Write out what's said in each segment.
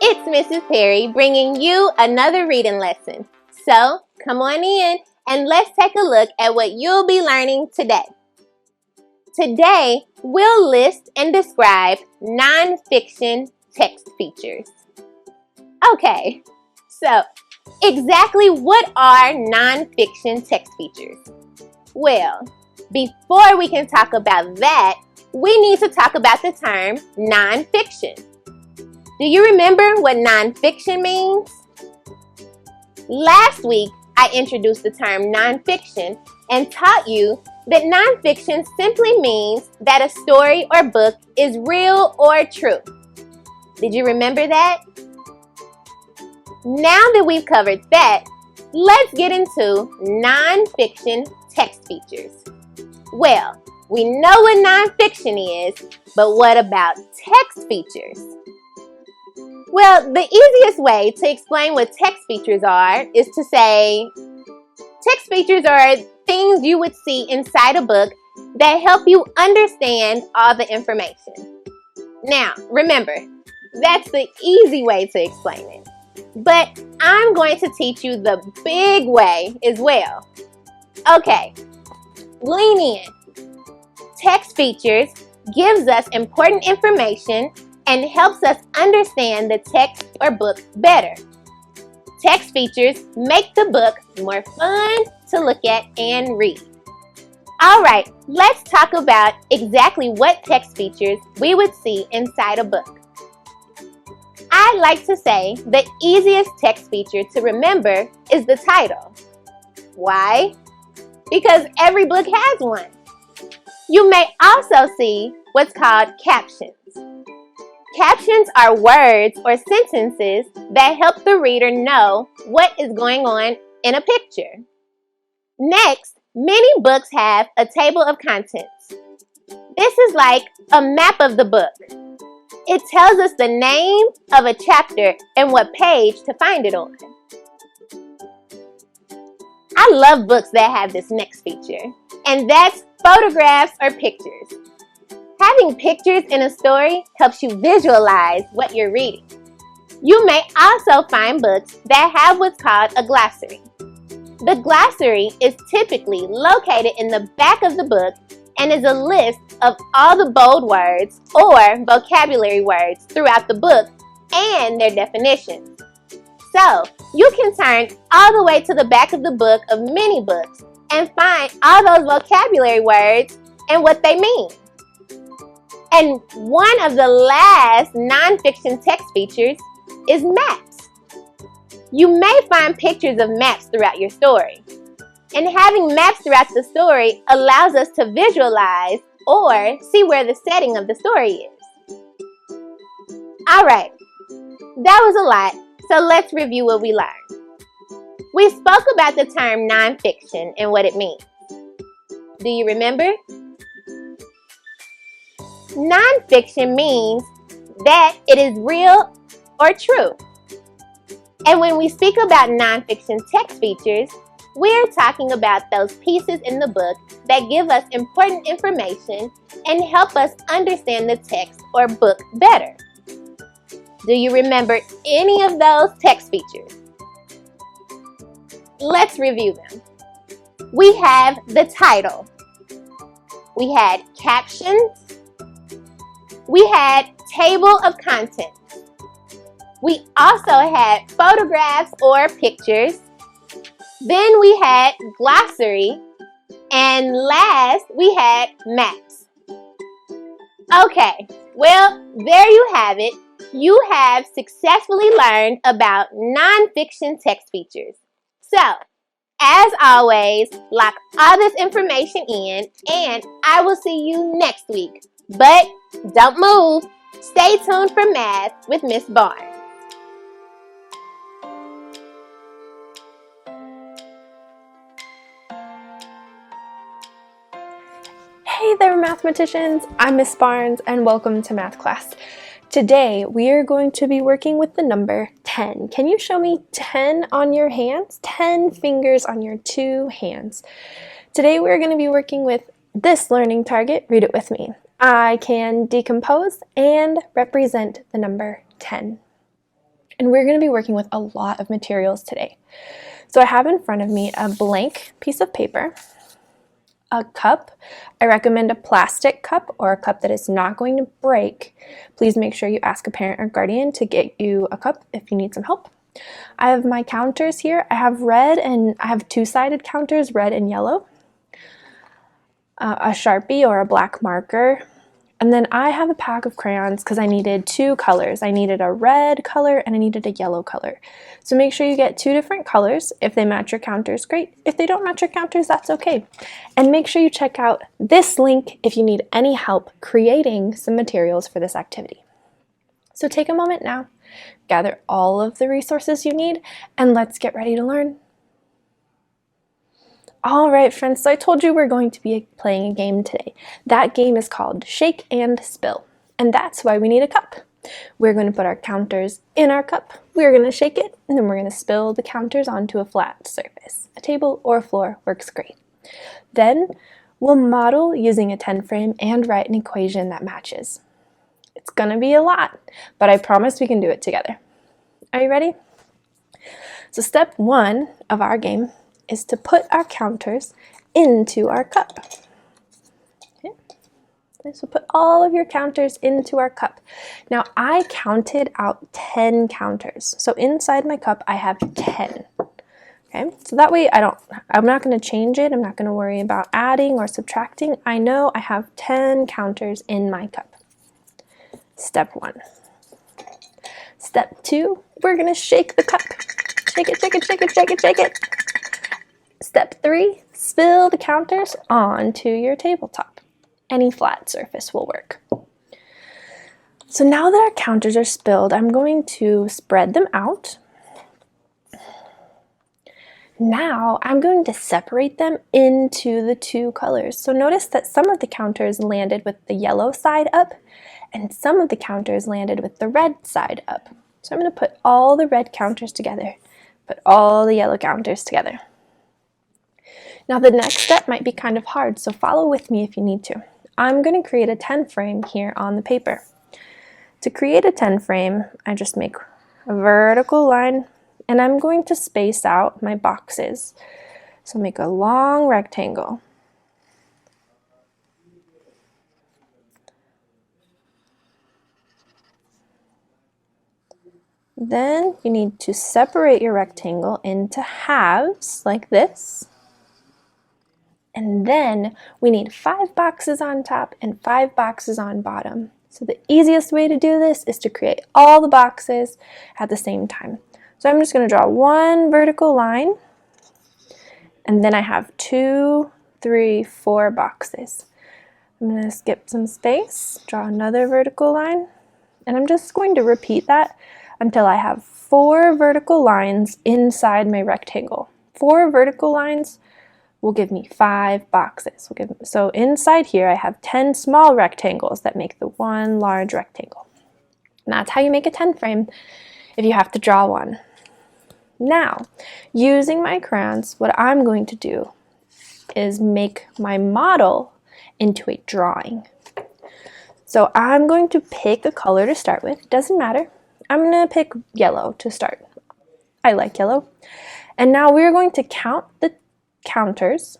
It's Mrs. Perry bringing you another reading lesson. So, come on in and let's take a look at what you'll be learning today. Today, we'll list and describe nonfiction text features. Okay, so exactly what are nonfiction text features? Well, before we can talk about that, we need to talk about the term nonfiction. Do you remember what nonfiction means? Last week, I introduced the term nonfiction and taught you that nonfiction simply means that a story or book is real or true. Did you remember that? Now that we've covered that, let's get into nonfiction text features. Well, we know what nonfiction is, but what about text features? Well, the easiest way to explain what text features are is to say, text features are things you would see inside a book that help you understand all the information. Now, remember, that's the easy way to explain it. But I'm going to teach you the big way as well. Okay, lean in. Text features gives us important information and helps us understand the text or book better. Text features make the book more fun to look at and read. Alright, let's talk about exactly what text features we would see inside a book. I like to say the easiest text feature to remember is the title. Why? Because every book has one. You may also see what's called captions. Captions are words or sentences that help the reader know what is going on in a picture. Next, many books have a table of contents. This is like a map of the book. It tells us the name of a chapter and what page to find it on. I love books that have this next feature, and that's photographs or pictures. Having pictures in a story helps you visualize what you're reading. You may also find books that have what's called a glossary. The glossary is typically located in the back of the book and is a list of all the bold words or vocabulary words throughout the book and their definitions. So, you can turn all the way to the back of the book of many books and find all those vocabulary words and what they mean. And one of the last nonfiction text features is maps. You may find pictures of maps throughout your story. And having maps throughout the story allows us to visualize or see where the setting of the story is. Alright, that was a lot, so let's review what we learned. We spoke about the term nonfiction and what it means. Do you remember? Nonfiction means that it is real or true. And when we speak about nonfiction text features, we're talking about those pieces in the book that give us important information and help us understand the text or book better. Do you remember any of those text features? Let's review them. We have the title. We had captions. We had table of contents. We also had photographs or pictures. Then we had glossary. And last, we had maps. Okay, well, there you have it. You have successfully learned about nonfiction text features. So, as always, lock all this information in and I will see you next week. But don't move. Stay tuned for math with Miss Barnes. Hey there, mathematicians! I'm Miss Barnes and welcome to math class. Today we are going to be working with the number 10. Can you show me 10 on your hands? 10 fingers on your two hands. Today we're going to be working with this learning target. Read it with me. I can decompose and represent the number 10. And we're going to be working with a lot of materials today. So I have in front of me a blank piece of paper, a cup. I recommend a plastic cup or a cup that is not going to break. Please make sure you ask a parent or guardian to get you a cup if you need some help. I have my counters here. I have red and I have two-sided counters, red and yellow. A Sharpie or a black marker. And then I have a pack of crayons because I needed two colors. I needed a red color and I needed a yellow color. So make sure you get two different colors. If they match your counters, great. If they don't match your counters, that's okay. And make sure you check out this link if you need any help creating some materials for this activity. So take a moment now, gather all of the resources you need, and let's get ready to learn. All right, friends, so I told you we're going to be playing a game today. That game is called Shake and Spill, and that's why we need a cup. We're going to put our counters in our cup, we're going to shake it, and then we're going to spill the counters onto a flat surface. A table or a floor works great. Then we'll model using a 10 frame and write an equation that matches. It's going to be a lot, but I promise we can do it together. Are you ready? So step one of our game is to put our counters into our cup. Okay. So put all of your counters into our cup. Now I counted out 10 counters. So inside my cup I have 10. Okay, so that way I'm not going to change it. I'm not going to worry about adding or subtracting. I know I have 10 counters in my cup. Step one. Step two, we're going to shake the cup. Shake it, shake it, shake it, shake it, shake it. Step three, spill the counters onto your tabletop. Any flat surface will work. So now that our counters are spilled, I'm going to spread them out. Now I'm going to separate them into the two colors. So notice that some of the counters landed with the yellow side up and some of the counters landed with the red side up. So I'm going to put all the red counters together, put all the yellow counters together. Now the next step might be kind of hard, so follow with me if you need to. I'm going to create a 10 frame here on the paper. To create a 10 frame, I just make a vertical line and I'm going to space out my boxes. So make a long rectangle. Then you need to separate your rectangle into halves like this. And then we need 5 boxes on top and 5 boxes on bottom. So the easiest way to do this is to create all the boxes at the same time. So I'm just going to draw one vertical line, and then I have 2, 3, 4 boxes. I'm going to skip some space, draw another vertical line, and I'm just going to repeat that until I have 4 vertical lines inside my rectangle. 4 vertical lines will give me 5 boxes. So inside here I have 10 small rectangles that make the one large rectangle. And that's how you make a 10 frame if you have to draw one. Now, using my crayons, what I'm going to do is make my model into a drawing. So I'm going to pick a color to start with. Doesn't matter. I'm going to pick yellow to start. I like yellow. And now we're going to count the counters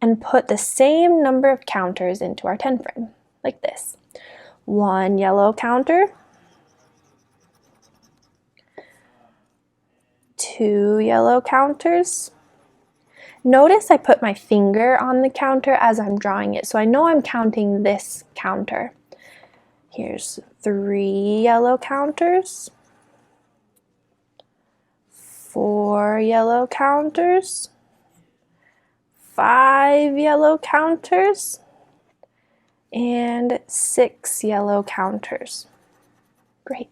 and put the same number of counters into our 10 frame, like this. 1 yellow counter, 2 yellow counters. Notice I put my finger on the counter as I'm drawing it, so I know I'm counting this counter. Here's 3 yellow counters, 4 yellow counters, 5 yellow counters, and 6 yellow counters. Great.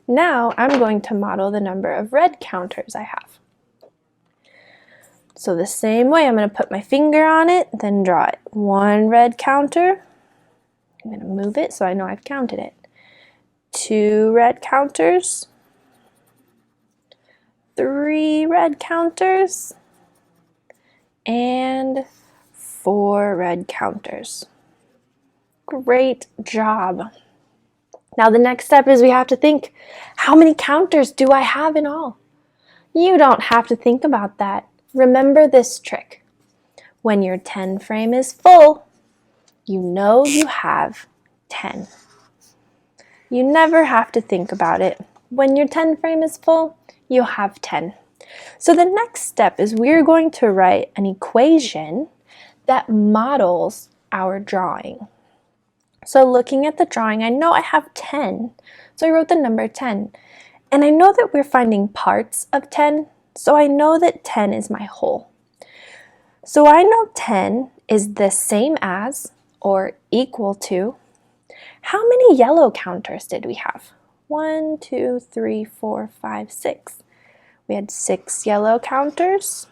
Now I'm going to model the number of red counters I have. So the same way, I'm going to put my finger on it, then draw it. 1 red counter. I'm going to move it so I know I've counted it. 2 red counters. 3 red counters. And 4 red counters. Great job. Now the next step is we have to think, how many counters do I have in all? You don't have to think about that. Remember this trick. When your 10 frame is full, you know you have 10. You never have to think about it. When your 10 frame is full, you have 10. So the next step is we're going to write an equation that models our drawing. So looking at the drawing, I know I have 10, so I wrote the number 10. And I know that we're finding parts of 10, so I know that 10 is my whole. So I know 10 is the same as or equal to, how many yellow counters did we have? 1, 2, 3, 4, 5, 6. We had 6 yellow counters.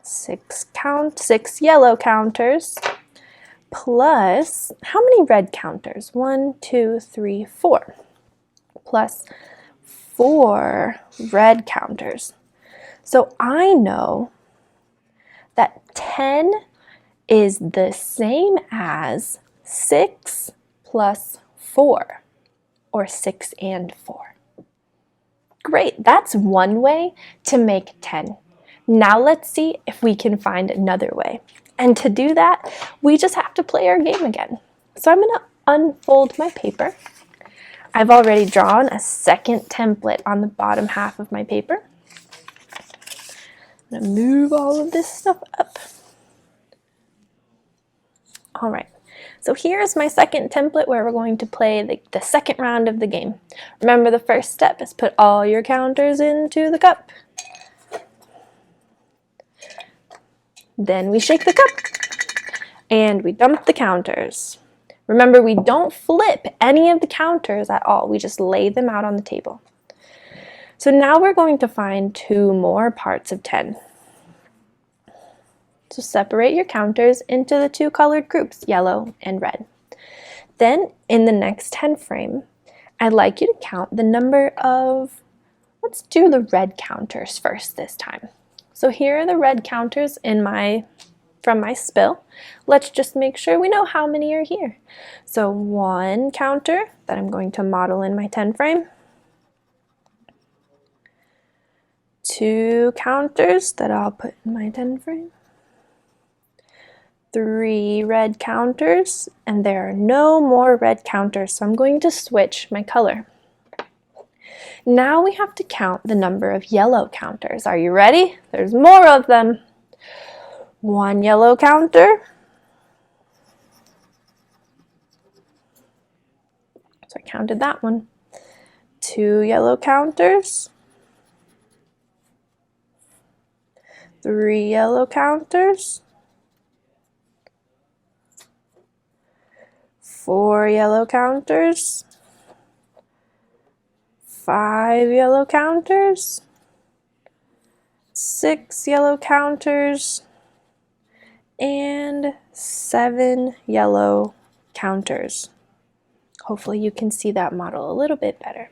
6 yellow counters. Plus, how many red counters? 1, 2, 3, 4. Plus 4 red counters. So I know that 10 is the same as 6 plus 4, or 6 and 4. Great, that's one way to make 10. Now let's see if we can find another way. And to do that, we just have to play our game again. So I'm going to unfold my paper. I've already drawn a second template on the bottom half of my paper. I'm going to move all of this stuff up. All right, so here's my second template where we're going to play the second round of the game. Remember, the first step is put all your counters into the cup. Then we shake the cup and we dump the counters. Remember, we don't flip any of the counters at all. We just lay them out on the table. So now we're going to find 2 more parts of 10. So separate your counters into the 2 colored groups, yellow and red. Then in the next 10 frame, I'd like you to count the number of, let's do the red counters first this time. So here are the red counters from my spill. Let's just make sure we know how many are here. So 1 counter that I'm going to model in my 10 frame. 2 counters that I'll put in my 10 frame. 3 red counters, and there are no more red counters, so I'm going to switch my color. Now we have to count the number of yellow counters. Are you ready? There's more of them. 1 yellow counter. So I counted that one. 2 yellow counters. 3 yellow counters. 4 yellow counters. 5 yellow counters. 6 yellow counters. And 7 yellow counters. Hopefully you can see that model a little bit better.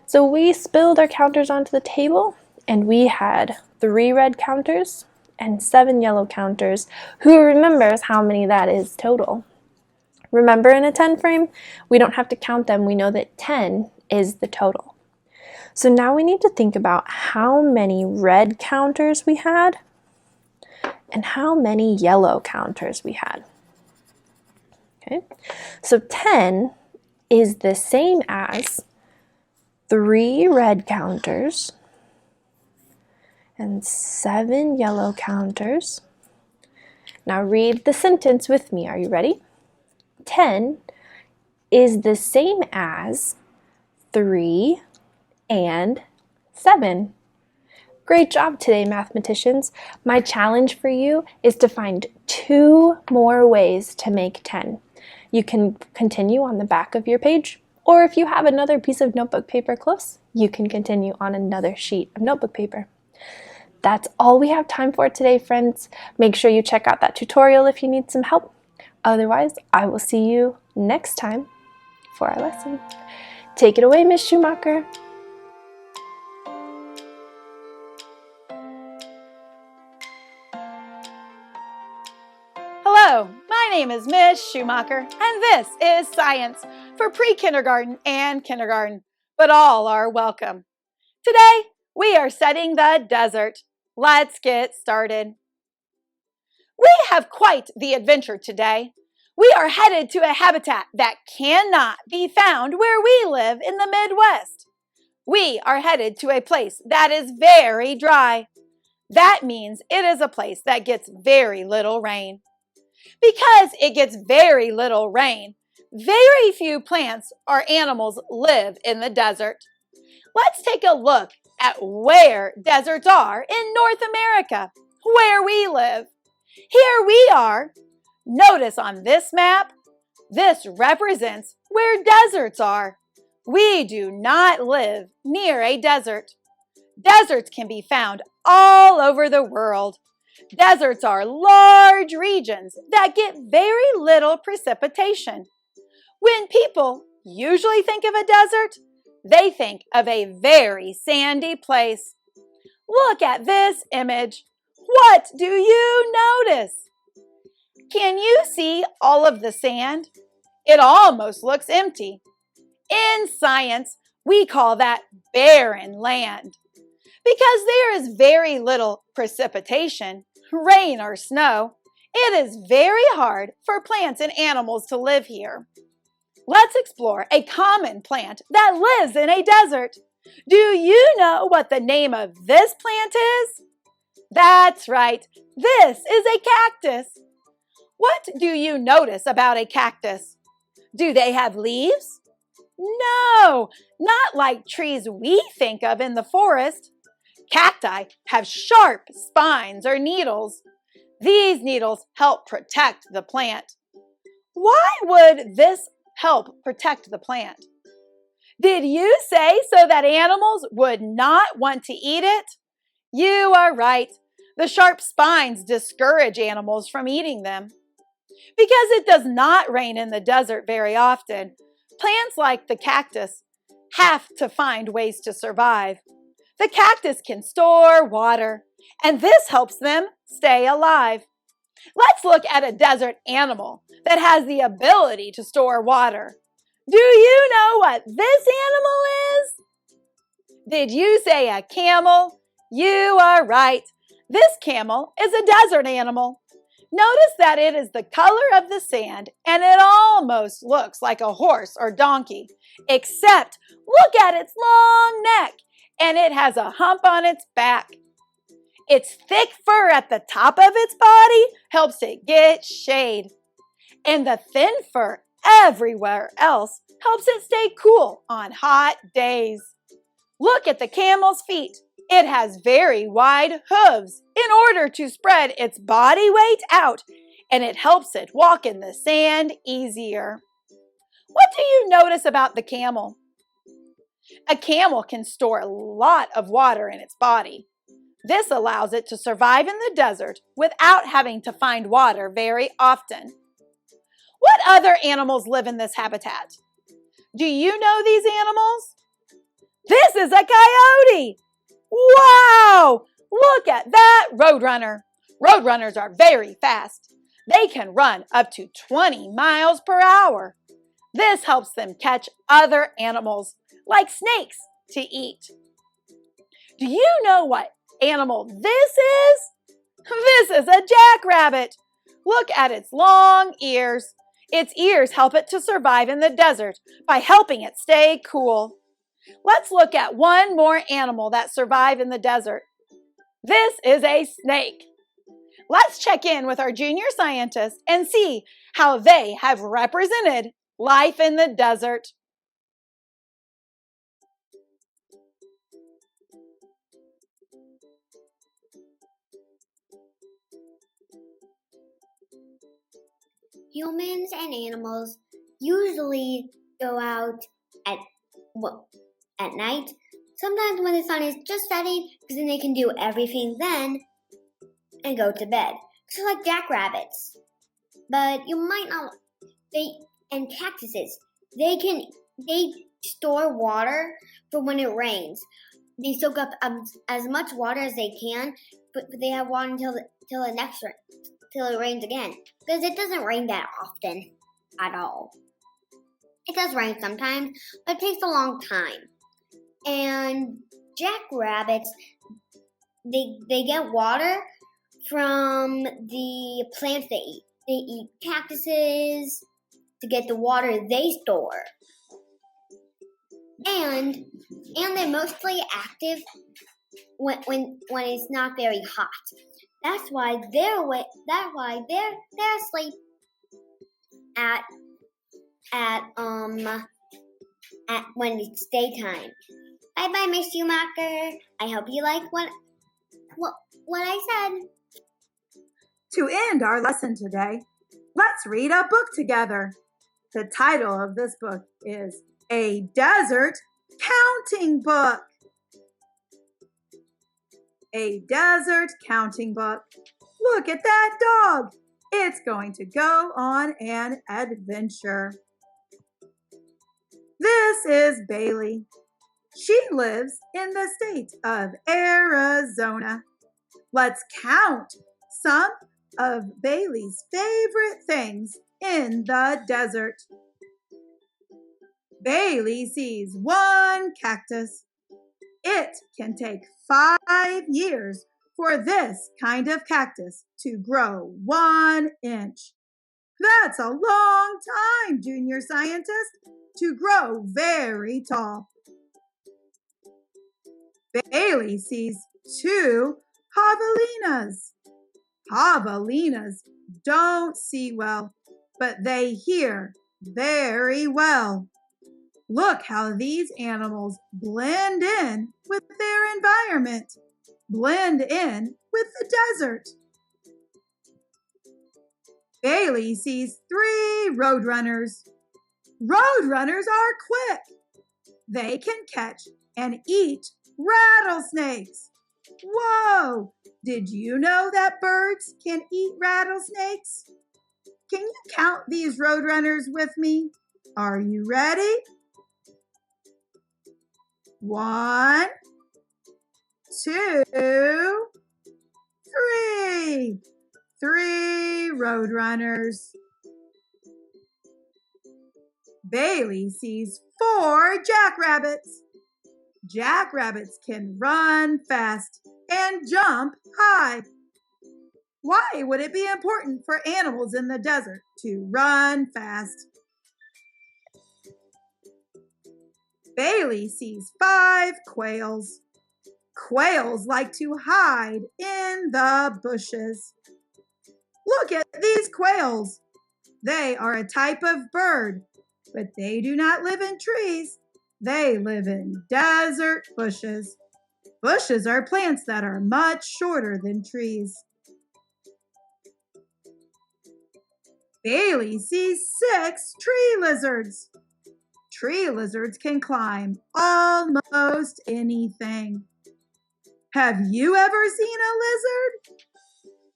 So we spilled our counters onto the table, and we had 3 red counters and 7 yellow counters. Who remembers how many that is total? Remember, in a 10 frame, we don't have to count them. We know that 10 is the total. So now we need to think about how many red counters we had and how many yellow counters we had. Okay, so 10 is the same as 3 red counters and 7 yellow counters. Now read the sentence with me. Are you ready? 10 is the same as 3 and 7. Great job today, mathematicians. My challenge for you is to find 2 more ways to make 10. You can continue on the back of your page, or if you have another piece of notebook paper close, you can continue on another sheet of notebook paper. That's all we have time for today, friends. Make sure you check out that tutorial if you need some help. Otherwise, I will see you next time for our lesson. Take it away, Miss Schumacher. Hello, my name is Miss Schumacher, and this is Science for pre-kindergarten and kindergarten, but all are welcome. Today, we are studying the desert. Let's get started. We have quite the adventure today. We are headed to a habitat that cannot be found where we live in the Midwest. We are headed to a place that is very dry. That means it is a place that gets very little rain. Because it gets very little rain, very few plants or animals live in the desert. Let's take a look at where deserts are in North America, where we live. Here we are. Notice on this map, this represents where deserts are. We do not live near a desert. Deserts can be found all over the world. Deserts are large regions that get very little precipitation. When people usually think of a desert, they think of a very sandy place. Look at this image. What do you notice? Can you see all of the sand? It almost looks empty. In science, we call that barren land. Because there is very little precipitation, rain or snow, it is very hard for plants and animals to live here. Let's explore a common plant that lives in a desert. Do you know what the name of this plant is? That's right, this is a cactus. What do you notice about a cactus? Do they have leaves? No, not like trees we think of in the forest. Cacti have sharp spines or needles. These needles help protect the plant. Why would this help protect the plant? Did you say so that animals would not want to eat it? You are right. The sharp spines discourage animals from eating them. Because it does not rain in the desert very often, plants like the cactus have to find ways to survive. The cactus can store water, and this helps them stay alive. Let's look at a desert animal that has the ability to store water. Do you know what this animal is? Did you say a camel? You are right. This camel is a desert animal. Notice that it is the color of the sand, and it almost looks like a horse or donkey, except look at its long neck. And it has a hump on its back. Its thick fur at the top of its body helps it get shade. And the thin fur everywhere else helps it stay cool on hot days. Look at the camel's feet. It has very wide hooves in order to spread its body weight out, and it helps it walk in the sand easier. What do you notice about the camel? A camel can store a lot of water in its body. This allows it to survive in the desert without having to find water very often. What other animals live in this habitat? Do you know these animals? This is a coyote! Wow! Look at that roadrunner. Roadrunners are very fast. They can run up to 20 miles per hour. This helps them catch other animals, like snakes, to eat. Do you know what animal this is? This is a jackrabbit. Look at its long ears. Its ears help it to survive in the desert by helping it stay cool. Let's look at one more animal that survives in the desert. This is a snake. Let's check in with our junior scientists and see how they have represented life in the desert. Humans and animals usually go out at night. Sometimes when the sun is just setting, because then they can do everything then and go to bed. So like jackrabbits. But you might not. And cactuses. They store water for when it rains. They soak up as much water as they can, but they have water until the next rain. till it rains again. Because it doesn't rain that often at all. It does rain sometimes, but it takes a long time. And jackrabbits, they get water from the plants they eat. They eat cactuses to get the water they store. And they're mostly active when it's not very hot. That's why they're asleep at when it's daytime. Bye bye, Miss Schumacher. I hope you like what I said. To end our lesson today, let's read a book together. The title of this book is A Desert Counting Book. A Desert Counting Book. Look at that dog. It's going to go on an adventure. This is Bailey. She lives in the state of Arizona. Let's count some of Bailey's favorite things in the desert. Bailey sees one cactus. It can take 5 years for this kind of cactus to grow 1 inch. That's a long time, junior scientist, to grow very tall. Bailey sees 2 javelinas. Javelinas don't see well, but they hear very well. Look how these animals blend in with their environment, blend in with the desert. Bailey sees 3 roadrunners. Roadrunners are quick. They can catch and eat rattlesnakes. Whoa! Did you know that birds can eat rattlesnakes? Can you count these roadrunners with me? Are you ready? 1, 2, 3. 3 roadrunners. Bailey sees 4 jackrabbits. Jackrabbits can run fast and jump high. Why would it be important for animals in the desert to run fast? Bailey sees 5 quails. Quails like to hide in the bushes. Look at these quails. They are a type of bird, but they do not live in trees. They live in desert bushes. Bushes are plants that are much shorter than trees. Bailey sees 6 tree lizards. Tree lizards can climb almost anything. Have you ever seen a lizard?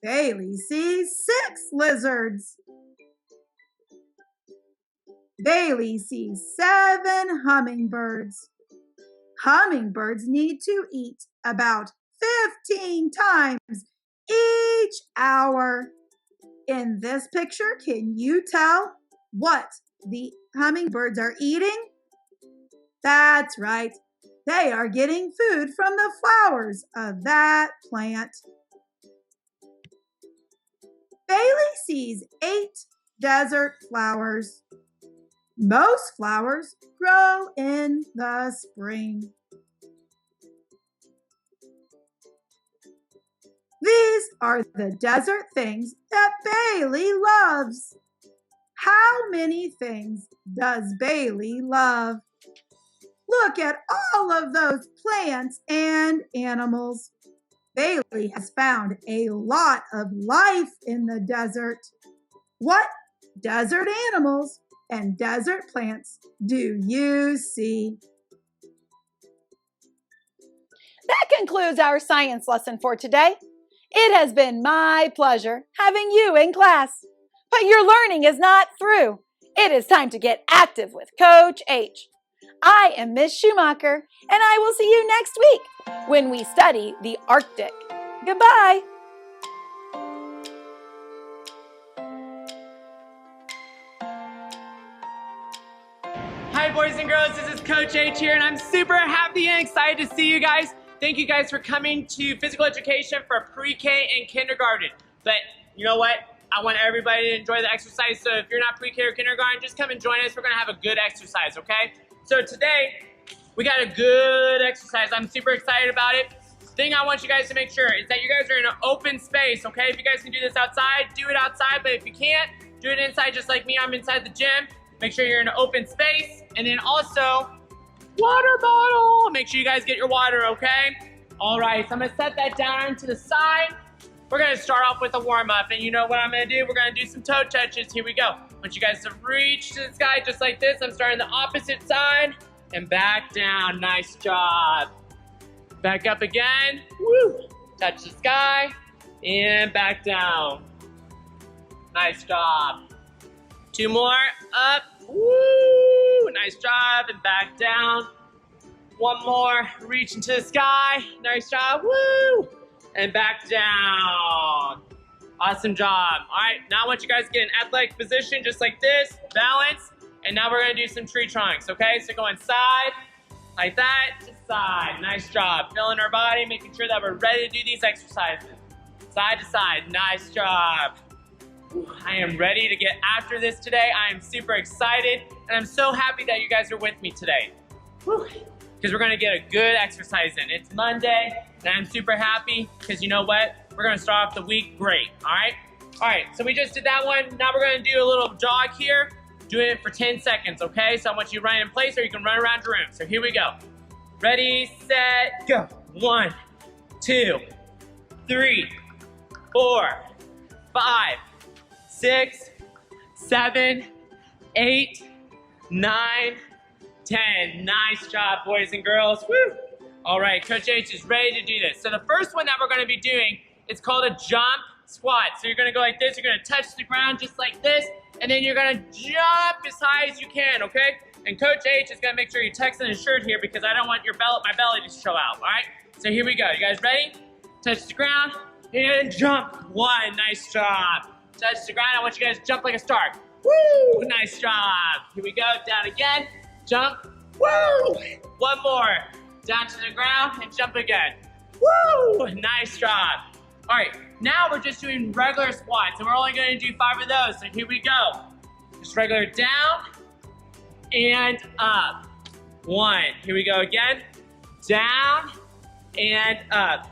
Bailey sees 6 lizards. Bailey sees 7 hummingbirds. Hummingbirds need to eat about 15 times each hour. In this picture, can you tell what the hummingbirds are eating? That's right. They are getting food from the flowers of that plant. Bailey sees 8 desert flowers. Most flowers grow in the spring. These are the desert things that Bailey loves. How many things does Bailey love? Look at all of those plants and animals. Bailey has found a lot of life in the desert. What desert animals and desert plants do you see? That concludes our science lesson for today. It has been my pleasure having you in class. But your learning is not through. It is time to get active with Coach H. I am Miss Schumacher, and I will see you next week when we study the Arctic. Goodbye. Hi boys and girls, this is Coach H here and I'm super happy and excited to see you guys. Thank you guys for coming to physical education for pre-K and kindergarten. But you know what? I want everybody to enjoy the exercise, so if you're not pre-K or kindergarten, just come and join us. We're gonna have a good exercise, okay? So today, we got a good exercise. I'm super excited about it. Thing I want you guys to make sure is that you guys are in an open space, okay? If you guys can do this outside, do it outside, but if you can't, do it inside just like me. I'm inside the gym. Make sure you're in an open space. And then also, water bottle. Make sure you guys get your water, okay? All right, so I'm gonna set that down to the side. We're gonna start off with a warm up. And you know what I'm gonna do? We're gonna do some toe touches. Here we go. I want you guys to reach to the sky just like this. I'm starting the opposite side and back down. Nice job. Back up again. Woo. Touch the sky and back down. Nice job. Two more, up, woo, nice job, and back down. One more, reach into the sky, nice job, woo, and back down. Awesome job. All right, now I want you guys to get in athletic position just like this, balance, and now we're gonna do some tree trunks, okay? So go inside, like that, to side, nice job. Feeling our body, making sure that we're ready to do these exercises. Side to side, nice job. I am ready to get after this today. I am super excited, and I'm so happy that you guys are with me today. Because we're gonna get a good exercise in. It's Monday, and I'm super happy, because you know what? We're gonna start off the week great, all right? All right, so we just did that one. Now we're gonna do a little jog here. Doing it for 10 seconds, okay? So I want you to run in place, or you can run around your room. So here we go. Ready, set, go. 1, 2, 3, 4, 5, 6, 7, 8, 9, 10. Nice job, boys and girls. Woo! All right, Coach H is ready to do this. So the first one that we're gonna be doing is called a jump squat. So you're gonna go like this, you're gonna touch the ground just like this, and then you're gonna jump as high as you can, okay? And Coach H is gonna make sure he tucks in his shirt here because I don't want my belly to show out, all right? So here we go, you guys ready? Touch the ground, and jump. 1, nice job. Touch the ground. I want you guys to jump like a star. Woo! Nice job. Here we go. Down again. Jump. Woo! One more. Down to the ground and jump again. Woo! Nice job. All right. Now we're just doing regular squats, and we're only going to do 5 of those. So here we go. Just regular down and up. 1. Here we go again. Down and up.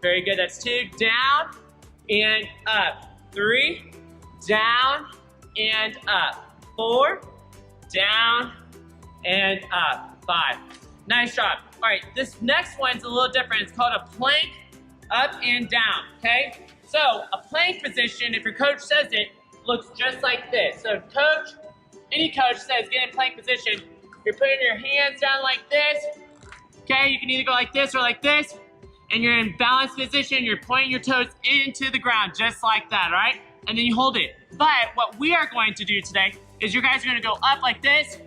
Very good. That's 2. Down and up. 3, down and up. 4, down and up. 5. Nice job. All right, this next one's a little different. It's called a plank up and down, okay? So a plank position, if your coach says it, looks just like this. So any coach says get in plank position, you're putting your hands down like this, okay? You can either go like this or like this. And you're in balanced position, you're pointing your toes into the ground, just like that, all right? And then you hold it. But what we are going to do today is you guys are gonna go up like this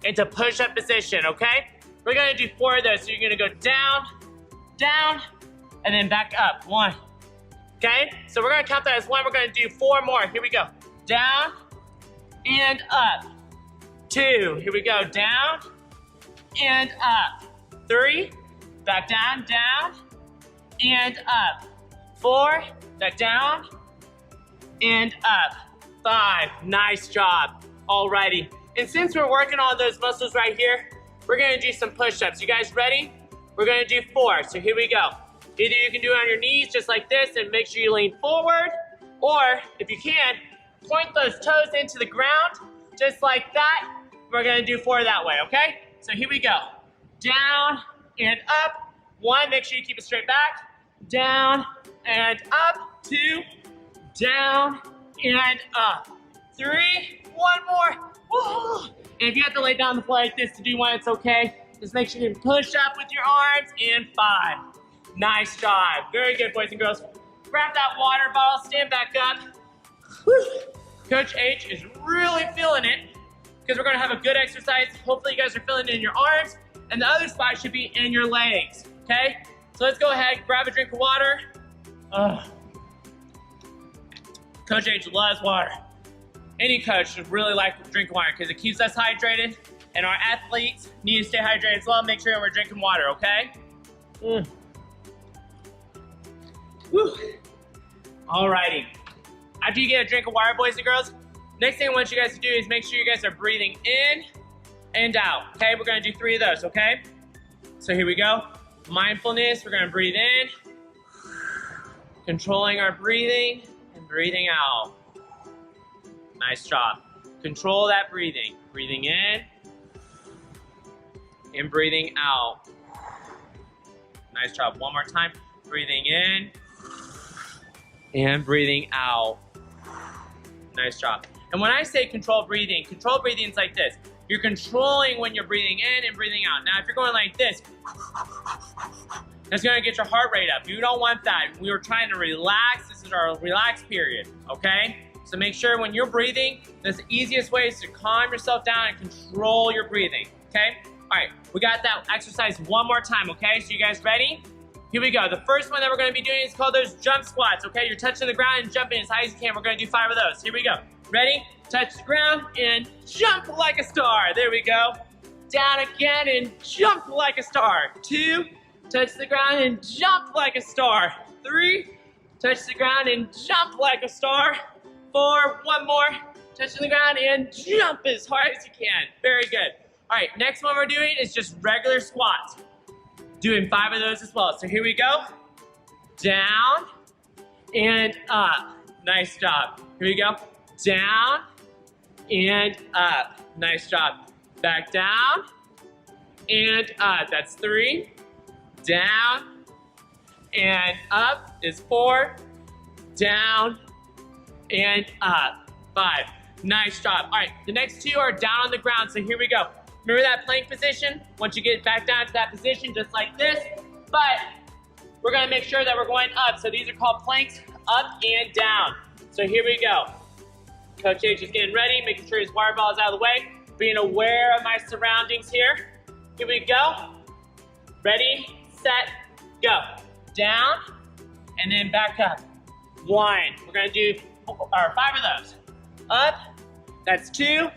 into push-up position, okay? We're gonna do 4 of those. So you're gonna go down, down, and then back up. 1, okay? So we're gonna count that as 1. We're gonna do 4 more. Here we go. Down and up. 2, here we go. Down and up. 3, back down, down, and up. 4, back down, and up. 5, nice job. Alrighty, and since we're working on those muscles right here, we're gonna do some push-ups. You guys ready? We're gonna do 4, so here we go. Either you can do it on your knees just like this and make sure you lean forward, or if you can, point those toes into the ground just like that. We're gonna do 4 that way, okay? So here we go. Down and up. 1, make sure you keep it straight back. Down and up. 2, down and up. 3, 1 more. Woo. And if you have to lay down on the floor like this to do 1, it's okay. Just make sure you push up with your arms. And 5. Nice job. Very good, boys and girls. Grab that water bottle, stand back up. Woo. Coach H is really feeling it because we're gonna have a good exercise. Hopefully you guys are feeling it in your arms, and the other spot should be in your legs, okay? So let's go ahead, grab a drink of water. Coach H loves water. Any coach should really like to drink water because it keeps us hydrated And our athletes need to stay hydrated as well. Make sure we're drinking water, okay? Woo. Alrighty. After you get a drink of water, boys and girls, next thing I want you guys to do is make sure you guys are breathing in and out. Okay, we're gonna do 3 of those, okay? So here we go. Mindfulness, we're gonna breathe in, controlling our breathing, and breathing out. Nice job. Control that breathing. Breathing in, and breathing out. Nice job. One more time. Breathing in, and breathing out. Nice job. And when I say controlled breathing is like this. You're controlling when you're breathing in and breathing out. Now, if you're going like this, that's gonna get your heart rate up. You don't want that. We were trying to relax. This is our relax period, okay? So make sure when you're breathing, the easiest way is to calm yourself down and control your breathing, okay? All right, we got that exercise one more time, okay? So you guys ready? Here we go. The first one that we're gonna be doing is called those jump squats, okay? You're touching the ground and jumping as high as you can. We're gonna do 5 of those. Here we go. Ready? Touch the ground and jump like a star. There we go. Down again and jump like a star. 2, touch the ground and jump like a star. 3, touch the ground and jump like a star. 4, one more, touching the ground and jump as hard as you can. Very good. All right, next one we're doing is just regular squats. Doing 5 of those as well. So here we go. Down and up. Nice job. Here we go. Down and up. Nice job. Back down and up. That's 3. Down and up is 4. Down and up. 5. Nice job. All right, the next 2 are down on the ground. So here we go. Remember that plank position? Once you get back down to that position, just like this, but we're gonna make sure that we're going up. So these are called planks, up and down. So here we go. Coach H is getting ready, making sure his water ball is out of the way, being aware of my surroundings here. Here we go. Ready, set, go. Down, and then back up. 1. We're gonna do 5 of those. Up, that's 2.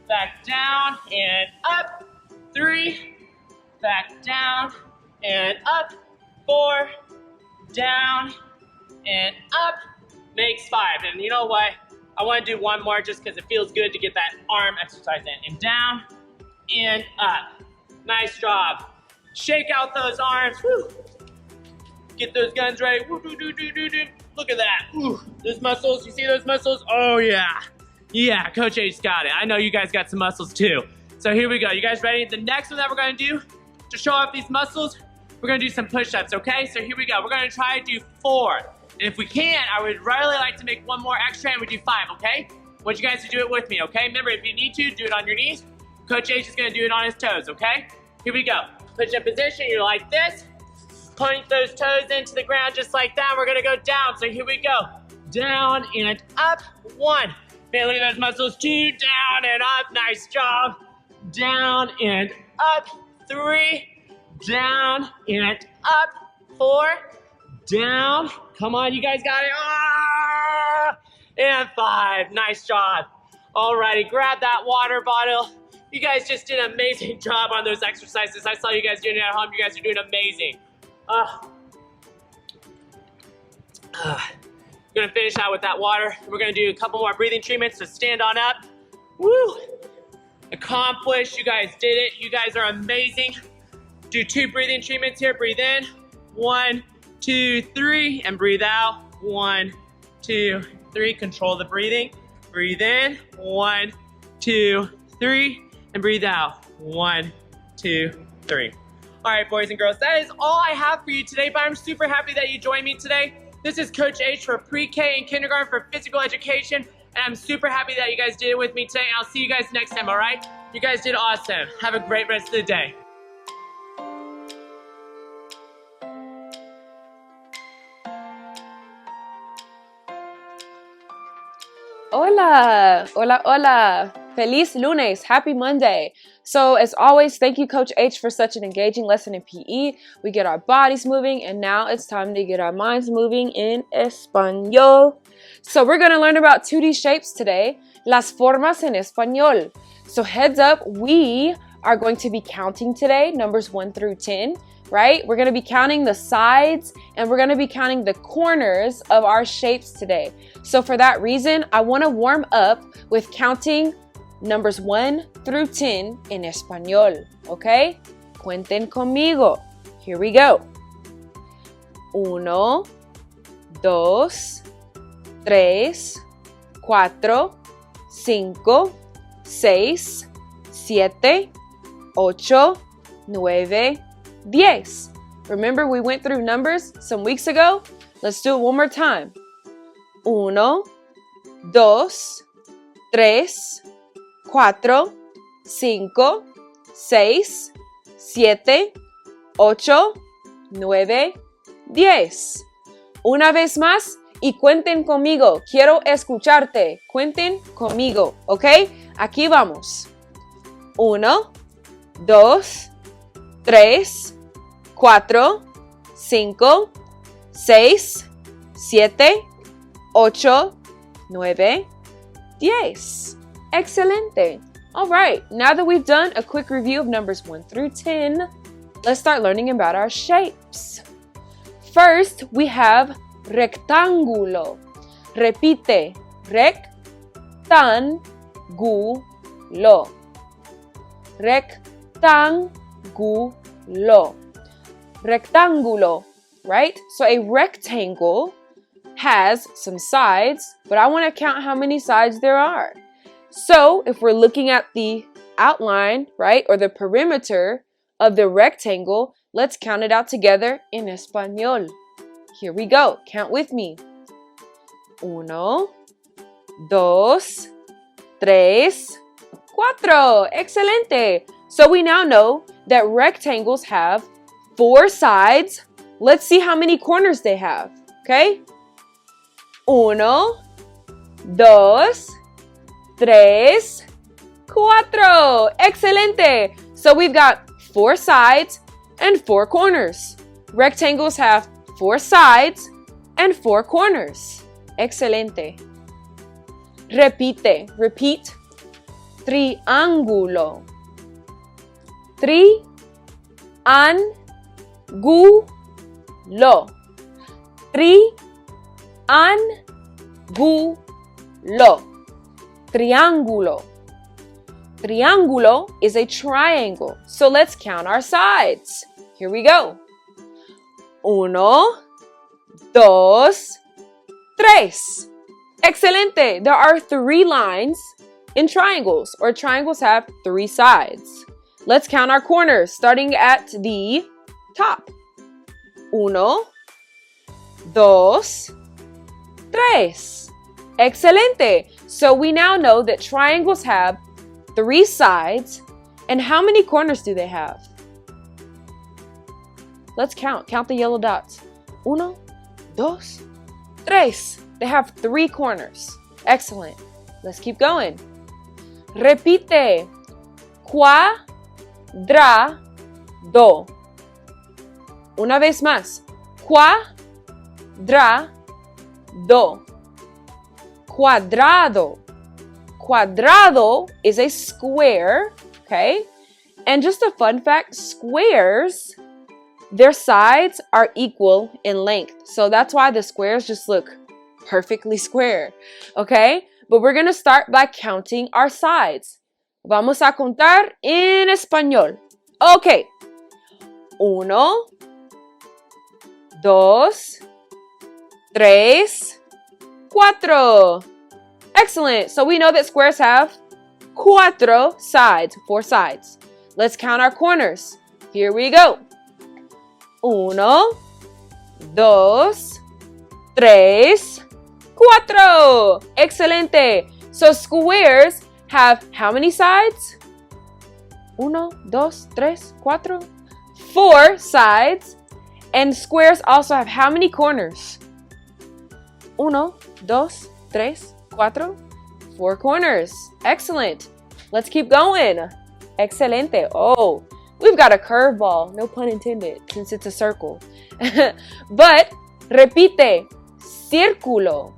Back down and up. 3, back down and up. 4, down and up. Makes 5. And you know what? I want to do one more just because it feels good to get that arm exercise in. And down and up. Nice job. Shake out those arms. Woo. Get those guns ready. Woo, doo, doo, doo, doo, doo. Look at that. Ooh, those muscles. You see those muscles? Oh, yeah. Yeah, Coach H's got it. I know you guys got some muscles too. So here we go. You guys ready? The next one that we're going to do to show off these muscles, we're going to do some push-ups, okay? So here we go. We're going to try to do 4. And if we can, I would really like to make one more extra and we do 5, okay? I want you guys to do it with me, okay? Remember, if you need to, do it on your knees. Coach H is going to do it on his toes, okay? Here we go. Push-up position. You're like this. Point those toes into the ground just like that. We're going to go down. So here we go. Down and up. 1. Man, look at those muscles. 2, down and up. Nice job. Down and up. 3, down and up. 4, down. Come on, you guys got it. Ah! And 5. Nice job. Alrighty, grab that water bottle. You guys just did an amazing job on those exercises. I saw you guys doing it at home. You guys are doing amazing. Gonna finish out with that water. We're gonna do a couple more breathing treatments, so stand on up. Woo! Accomplished, you guys did it. You guys are amazing. Do 2 breathing treatments here. Breathe in, 1, 2, 3, and breathe out, 1, 2, 3. Control the breathing. Breathe in, 1, 2, 3, and breathe out, 1, 2, 3. All right, boys and girls, that is all I have for you today, but I'm super happy that you joined me today. This is Coach H for Pre-K and Kindergarten for Physical Education, and I'm super happy that you guys did it with me today, and I'll see you guys next time, all right? You guys did awesome. Have a great rest of the day. Hola, hola, hola. Feliz lunes, happy Monday. So as always, thank you Coach H for such an engaging lesson in PE. We get our bodies moving and now it's time to get our minds moving in Español. So we're going to learn about 2D shapes today, las formas en español. So heads up, we are going to be counting today, numbers 1 through 10, right? We're going to be counting the sides and we're going to be counting the corners of our shapes today. So for that reason, I want to warm up with counting numbers 1 through 10 en español, okay? Cuenten conmigo. Here we go. 1, 2, 3, 4, 5, 6, 7, 8, 9, 10. Remember we went through numbers some weeks ago? Let's do it one more time. 1, 2, 3, 4, 5, 6, 7, 8, 9, 10. Una vez más y cuenten conmigo. Quiero escucharte. Cuenten conmigo, ¿ok? Aquí vamos. 1, 2, 3, 4, 5, 6, 7, 8, 9, 10. Excelente. All right, now that we've done a quick review of numbers 1 through 10, let's start learning about our shapes. First, we have rectángulo. Repite, rectángulo. Rectángulo. Rectángulo, right? So a rectangle has some sides, but I want to count how many sides there are. So if we're looking at the outline, right, or the perimeter of the rectangle, let's count it out together in español. Here we go. Count with me. 1, 2, 3, 4. Excelente. So we now know that rectangles have 4 sides. Let's see how many corners they have. Okay? 1, 2, 3, 4. Excelente. So we've got 4 sides and 4 corners. Rectangles have 4 sides and 4 corners. Excelente. Repite. Repeat. Triángulo. Triángulo. Triángulo. Triángulo. Triángulo is a triangle. So let's count our sides. Here we go. 1, 2, 3. Excelente. There are 3 lines in triangles, or triangles have 3 sides. Let's count our corners, starting at the top. 1, 2, 3. Excelente. So we now know that triangles have 3 sides. And how many corners do they have? Let's count. Count the yellow dots. 1, 2, 3. They have 3 corners. Excellent. Let's keep going. Repite. Cuadrado. Una vez más. Cuadrado. Cuadrado. Cuadrado is a square, okay? And just a fun fact, squares, their sides are equal in length. So that's why the squares just look perfectly square, okay? But we're going to start by counting our sides. Vamos a contar en español. Okay. 1, 2, 3, 4. Excellent. So we know that squares have 4 sides, 4 sides. Let's count our corners. Here we go. 1, 2, 3, 4. Excelente. So squares have how many sides? 1, 2, 3, 4. 4 sides. And squares also have how many corners? 1, 2, 3, 4. 4 corners. Excellent. Let's keep going. Excelente. Oh, we've got a curveball. No pun intended, since it's a circle. But, repite. Círculo.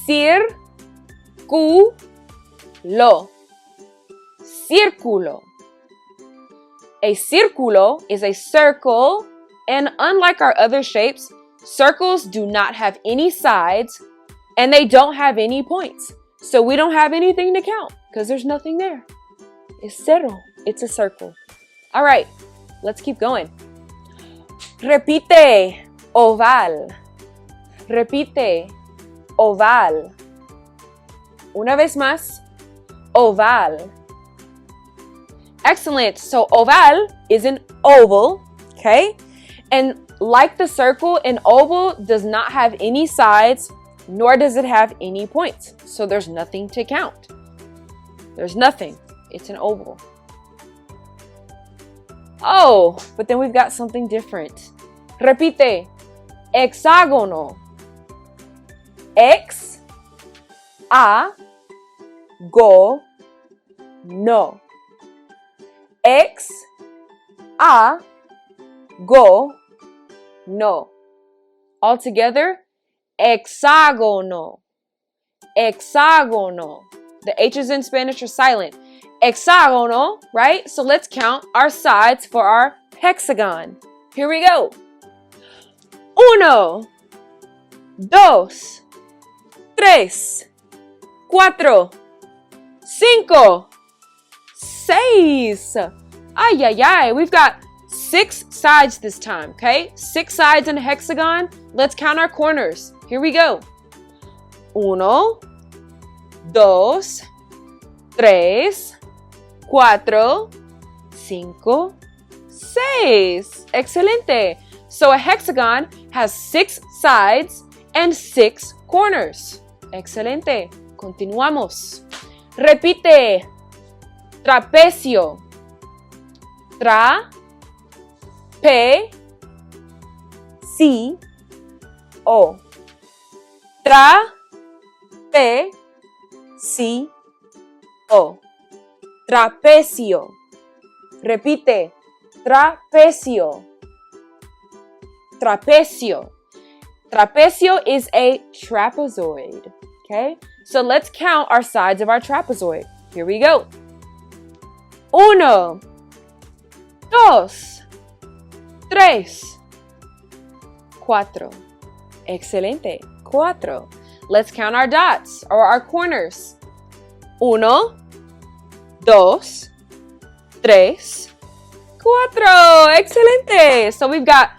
Círculo. círculo. A círculo is a circle, and unlike our other shapes, circles do not have any sides and they don't have any points. So we don't have anything to count because there's nothing there. It's cero. It's a circle. All right, let's keep going. Repite, oval. Repite, oval. Una vez más, oval. Excellent. So oval is an oval, okay? And like the circle, an oval does not have any sides, nor does it have any points. So there's nothing to count. There's nothing. It's an oval. Oh, but then we've got something different. Repite. Hexágono. Ex. A. Go. No. Ex. A. Go. No. All together. Hexágono. Hexágono. The H's in Spanish are silent. Hexágono, right? So let's count our sides for our hexagon. Here we go. Uno, dos, tres, cuatro, cinco, seis. Ay, ay, ay. We've got 6 sides this time, okay? 6 sides in a hexagon. Let's count our corners. Here we go. Uno, dos, tres, cuatro, cinco, seis. Excelente. So a hexagon has 6 sides and 6 corners. Excelente. Continuamos. Repite. Trapecio. Tra. Pe. Si. O. Tra. Pe. Si. O. Trapecio. Repite. Trapecio. Trapecio. Trapecio is a trapezoid. Okay? So let's count our sides of our trapezoid. Here we go. Uno. Dos. Tres. Cuatro. Excelente. Cuatro. Let's count our dots or our corners. Uno. Dos. Tres. Cuatro. Excelente. So we've got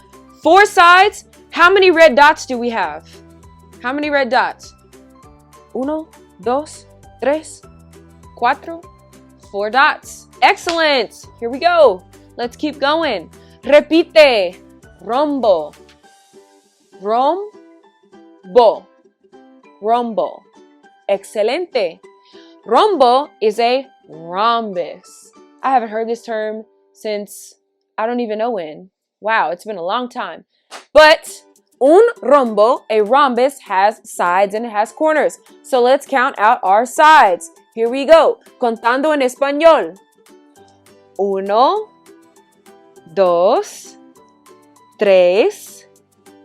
4 sides. How many red dots do we have? How many red dots? Uno, dos, tres, cuatro. 4 dots. Excellent. Here we go. Let's keep going. Repite. Rombo. Rombo. Rombo. Excelente. Rombo is a rhombus. I haven't heard this term since I don't even know when. Wow, it's been a long time. But un rombo, a rhombus, has sides and it has corners. So let's count out our sides. Here we go. Contando en español. Uno, dos, tres,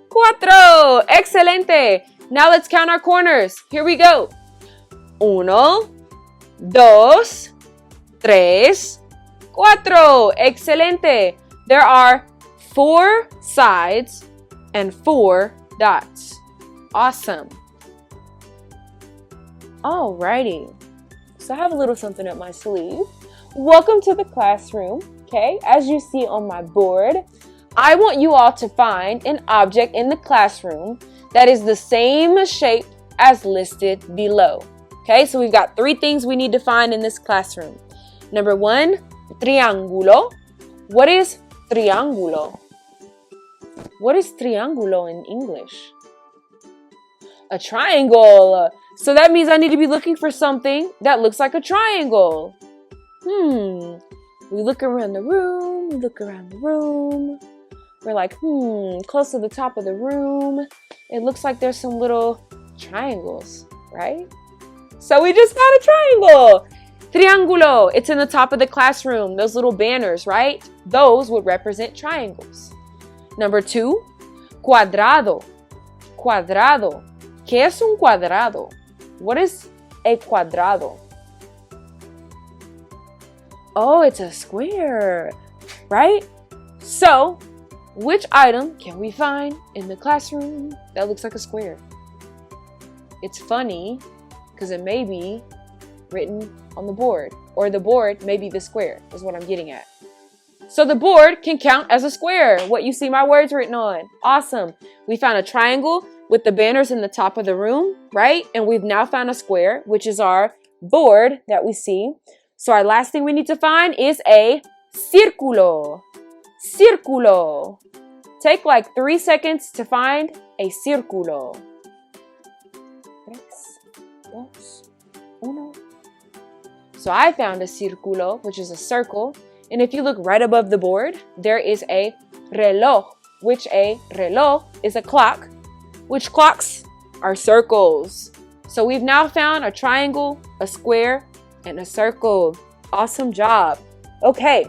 cuatro. Excelente. Now let's count our corners. Here we go. Uno, dos, tres, cuatro. Excelente. There are 4 sides and 4 dots. Awesome. Alrighty. So I have a little something up my sleeve. Welcome to the classroom. Okay, as you see on my board, I want you all to find an object in the classroom that is the same shape as listed below. Okay, so we've got 3 things we need to find in this classroom. Number 1, triángulo. What is triángulo? What is triángulo in English? A triangle. So that means I need to be looking for something that looks like a triangle. We look around the room. We're like, close to the top of the room. It looks like there's some little triangles, right? So we just found a triangle. Triángulo. It's in the top of the classroom. Those little banners, right? Those would represent triangles. Number 2, cuadrado. Cuadrado. ¿Qué es un cuadrado? What is a cuadrado? Oh, it's a square, right? So, which item can we find in the classroom that looks like a square? It's funny because it may be written on the board, or the board may be the square, is what I'm getting at. So the board can count as a square, what you see my words written on. Awesome. We found a triangle with the banners in the top of the room, right? And we've now found a square, which is our board that we see. So our last thing we need to find is a círculo. Círculo. Take like 3 seconds to find a círculo. 3, 2, 1. So I found a círculo, which is a circle. And if you look right above the board, there is a reloj, which a reloj is a clock, which clocks are circles. So we've now found a triangle, a square, and a circle. Awesome job. Okay,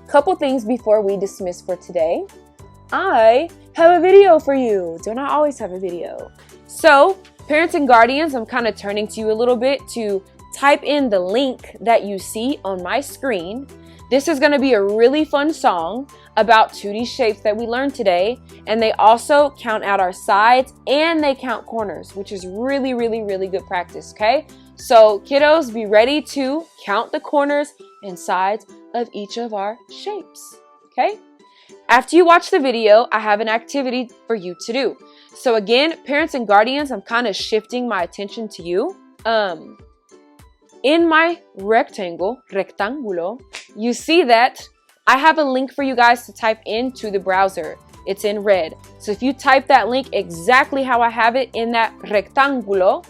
couple things before we dismiss for today. I have a video for you. Don't I always have a video? So parents and guardians, I'm kind of turning to you a little bit to type in the link that you see on my screen. This is going to be a really fun song about 2D shapes that we learned today, and they also count out our sides and they count corners, which is really, really, really good practice, okay? So kiddos, be ready to count the corners and sides of each of our shapes, okay? After you watch the video, I have an activity for you to do. So again, parents and guardians, I'm kind of shifting my attention to you. In my rectangulo, you see that I have a link for you guys to type into the browser. It's in red. So if you type that link exactly how I have it in that rectangulo,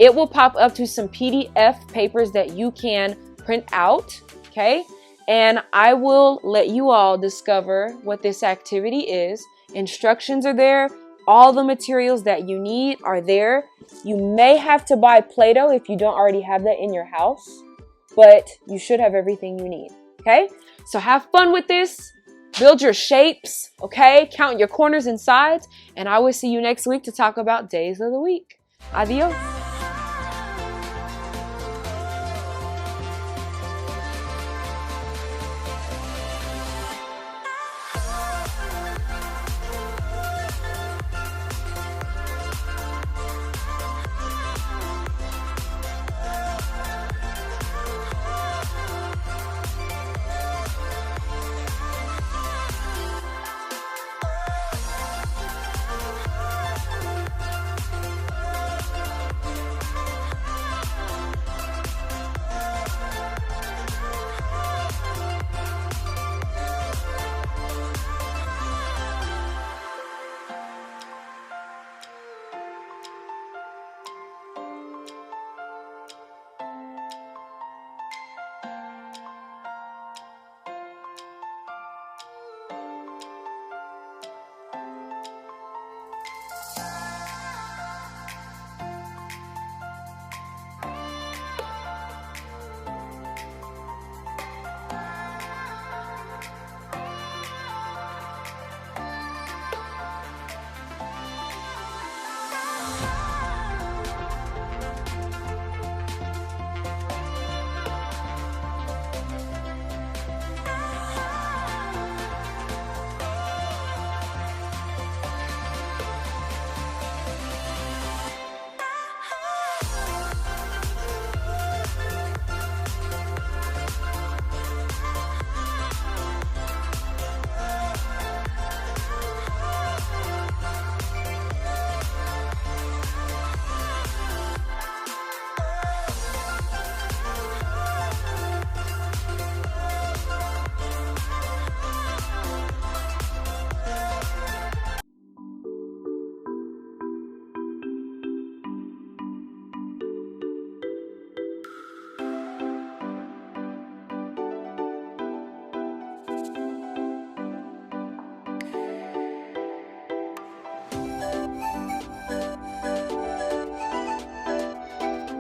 it will pop up to some PDF papers that you can print out, okay? And I will let you all discover what this activity is. Instructions are there. All the materials that you need are there. You may have to buy Play-Doh if you don't already have that in your house, but you should have everything you need, okay? So have fun with this. Build your shapes, okay? Count your corners and sides, and I will see you next week to talk about days of the week. Adios.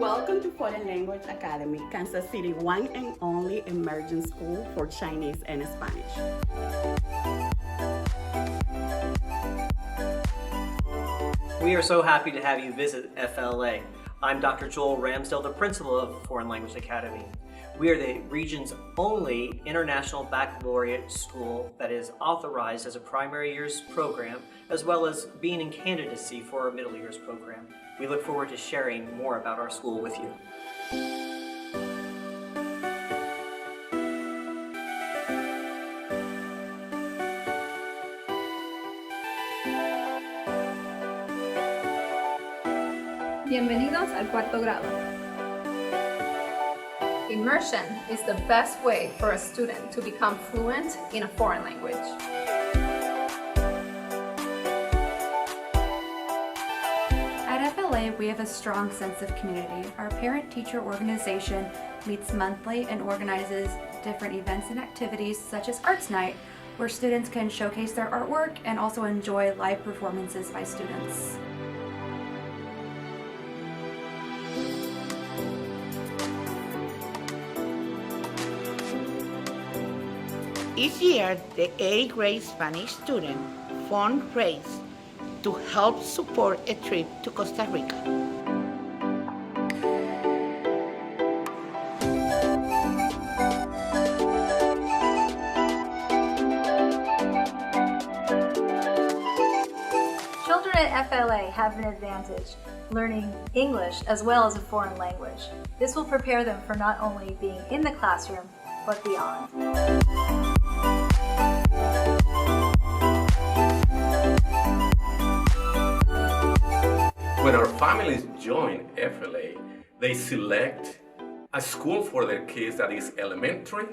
Welcome to Foreign Language Academy, Kansas City one and only emerging school for Chinese and Spanish. We are so happy to have you visit FLA. I'm Dr. Joel Ramsdale, the principal of Foreign Language Academy. We are the region's only international baccalaureate school that is authorized as a primary years program, as well as being in candidacy for our middle years program. We look forward to sharing more about our school with you. Bienvenidos al cuarto grado. Immersion is the best way for a student to become fluent in a foreign language. At FLA, we have a strong sense of community. Our parent-teacher organization meets monthly and organizes different events and activities such as Arts Night, where students can showcase their artwork and also enjoy live performances by students. Each year, the 8th grade Spanish student fundraise to help support a trip to Costa Rica. Children at FLA have an advantage, learning English as well as a foreign language. This will prepare them for not only being in the classroom, but beyond. When our families join FLA, they select a school for their kids that is elementary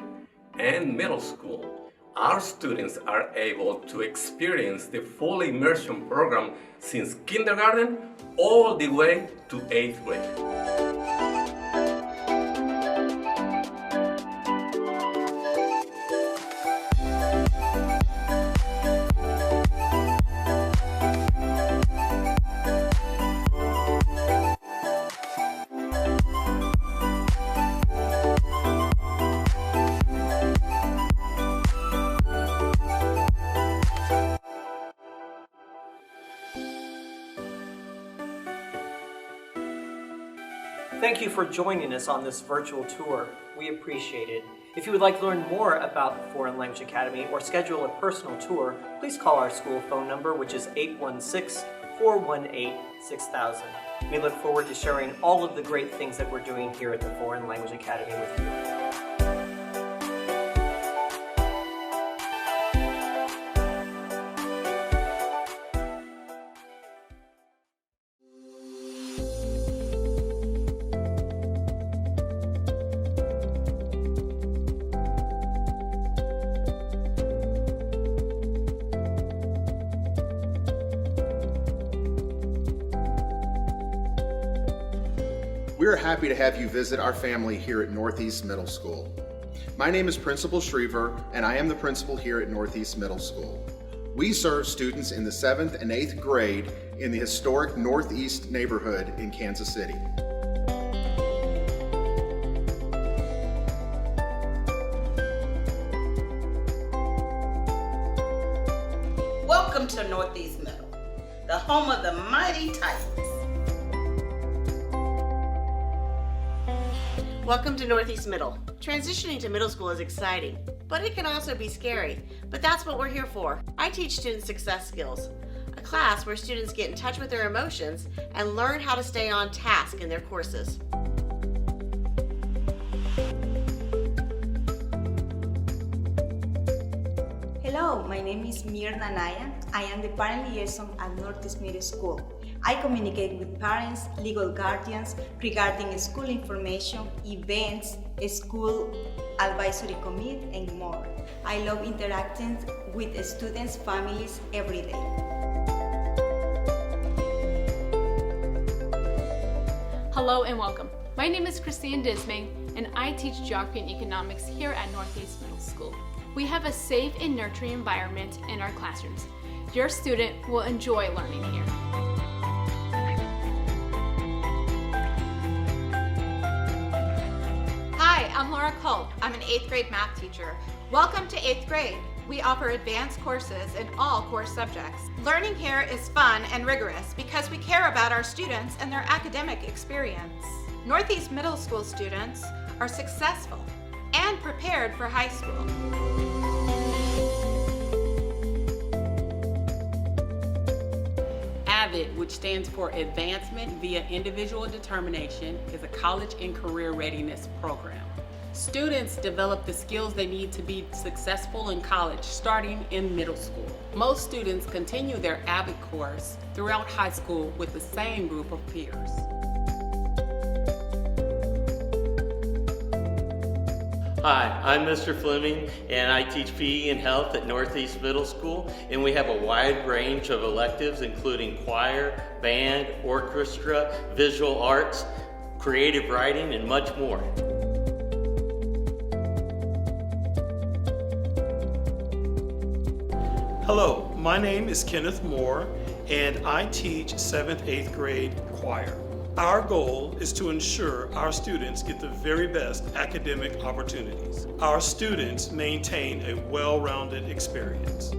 and middle school. Our students are able to experience the full immersion program since kindergarten all the way to 8th grade. Thank you for joining us on this virtual tour. We appreciate it. If you would like to learn more about Foreign Language Academy or schedule a personal tour, please call our school phone number, which is 816-418-6000. We look forward to sharing all of the great things that we're doing here at the Foreign Language Academy with you. We're happy to have you visit our family here at Northeast Middle School. My name is Principal Schriever, and I am the principal here at Northeast Middle School. We serve students in the 7th and 8th grade in the historic Northeast neighborhood in Kansas City. Welcome to Northeast Middle, the home of the mighty Titans. Welcome to Northeast Middle. Transitioning to middle school is exciting, but it can also be scary. But that's what we're here for. I teach student success skills, a class where students get in touch with their emotions and learn how to stay on task in their courses. Hello, my name is Mirna Naya. I am the parent liaison at Northeast Middle School. I communicate with parents, legal guardians regarding school information, events, school advisory committee, and more. I love interacting with students' families every day. Hello and welcome. My name is Christine Dismay, and I teach Geography and Economics here at Northeast Middle School. We have a safe and nurturing environment in our classrooms. Your student will enjoy learning here. Hi, I'm Laura Culp. I'm an 8th grade math teacher. Welcome to 8th grade. We offer advanced courses in all core subjects. Learning here is fun and rigorous because we care about our students and their academic experience. Northeast Middle School students are successful and prepared for high school. AVID, which stands for Advancement via Individual Determination, is a college and career readiness program. Students develop the skills they need to be successful in college starting in middle school. Most students continue their AVID course throughout high school with the same group of peers. Hi, I'm Mr. Fleming, and I teach PE and health at Northeast Middle School, and we have a wide range of electives including choir, band, orchestra, visual arts, creative writing, and much more. Hello, my name is Kenneth Moore, and I teach 7th, 8th grade choir. Our goal is to ensure our students get the very best academic opportunities. Our students maintain a well-rounded experience.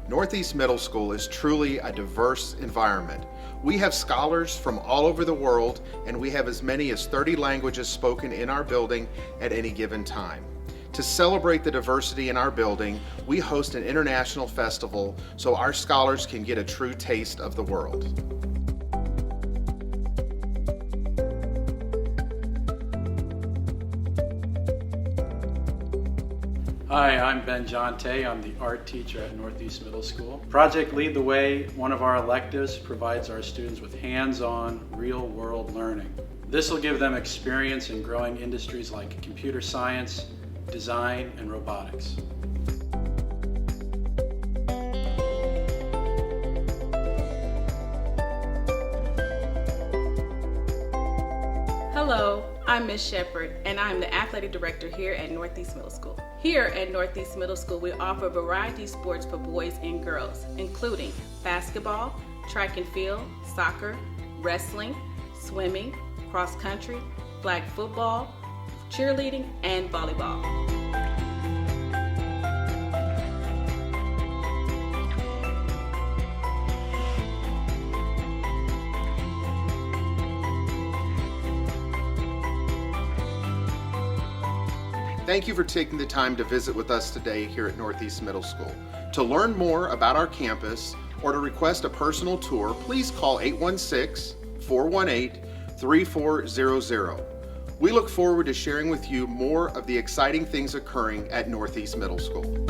Northeast Middle School is truly a diverse environment. We have scholars from all over the world, and we have as many as 30 languages spoken in our building at any given time. To celebrate the diversity in our building, we host an international festival so our scholars can get a true taste of the world. Hi, I'm Ben Jonte. I'm the art teacher at Northeast Middle School. Project Lead the Way, one of our electives, provides our students with hands-on, real-world learning. This will give them experience in growing industries like computer science, design, and robotics. Hello, I'm Ms. Shepherd, and I'm the athletic director here at Northeast Middle School. Here at Northeast Middle School, we offer a variety of sports for boys and girls, including basketball, track and field, soccer, wrestling, swimming, cross country, flag football, cheerleading, and volleyball. Thank you for taking the time to visit with us today here at Northeast Middle School. To learn more about our campus or to request a personal tour, please call 816-418-3400. We look forward to sharing with you more of the exciting things occurring at Northeast Middle School.